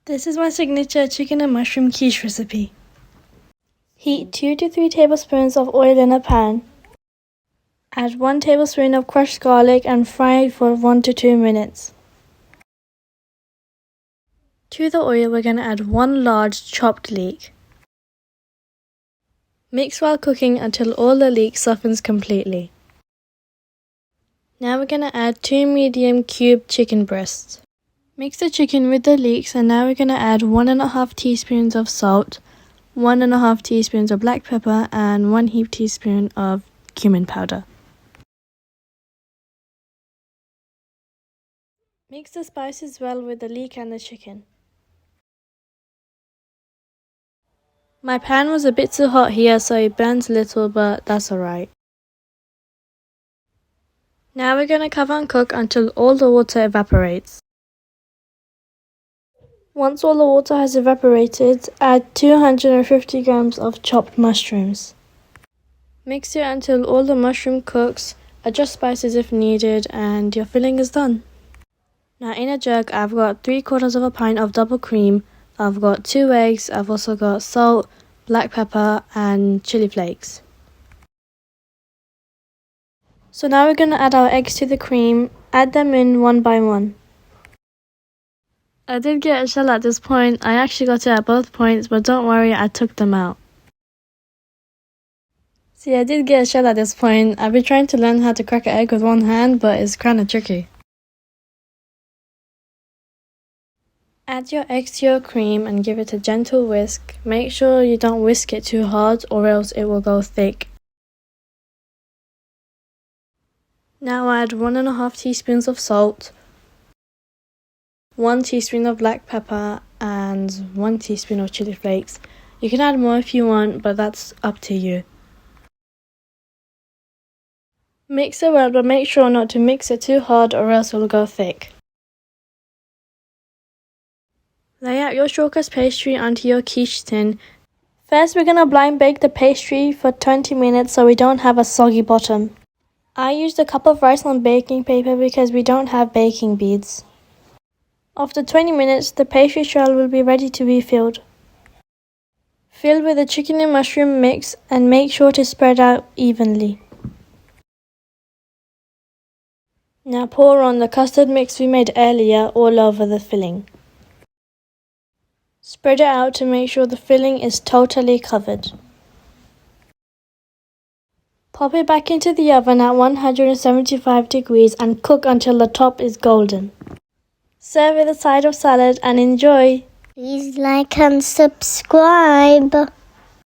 This is my signature chicken and mushroom quiche recipe. Heat 2 to 3 tablespoons of oil in a pan. Add 1 tablespoon of crushed garlic and fry it for 1 to 2 minutes. To the oil, we're going to add 1 large chopped leek. Mix while cooking until all the leek softens completely. Now we're going to add 2 medium cubed chicken breasts. Mix the chicken with the leeks, and now we're going to add 1.5 teaspoons of salt, 1.5 teaspoons of black pepper and 1 heaped teaspoon of cumin powder. Mix the spices well with the leek and the chicken. My pan was a bit too hot here, so it burns a little, but that's alright. Now we're going to cover and cook until all the water evaporates. Once all the water has evaporated, add 250 grams of chopped mushrooms. Mix it until all the mushroom cooks, adjust spices if needed, and your filling is done. Now in a jug, I've got 3/4 of a pint of double cream, I've got 2 eggs, I've also got salt, black pepper and chili flakes. So now we're going to add our eggs to the cream, add them in one by one. I did get a shell at this point. I actually got it at both points, but don't worry, I took them out. See, I did get a shell at this point. I've been trying to learn how to crack an egg with one hand, but it's kind of tricky. Add your eggs to your cream and give it a gentle whisk. Make sure you don't whisk it too hard or else it will go thick. Now add 1.5 teaspoons of salt, 1 teaspoon of black pepper and 1 teaspoon of chili flakes. You can add more if you want, but that's up to you. Mix it well, but make sure not to mix it too hard or else it will go thick. Lay out your shortcrust pastry onto your quiche tin. First, we're going to blind bake the pastry for 20 minutes so we don't have a soggy bottom. I used a cup of rice on baking paper because we don't have baking beads. After 20 minutes, the pastry shell will be ready to be filled. Fill with the chicken and mushroom mix and make sure to spread out evenly. Now pour on the custard mix we made earlier all over the filling. Spread it out to make sure the filling is totally covered. Pop it back into the oven at 175 degrees and cook until the top is golden. Serve with a side of salad and enjoy! Please like and subscribe.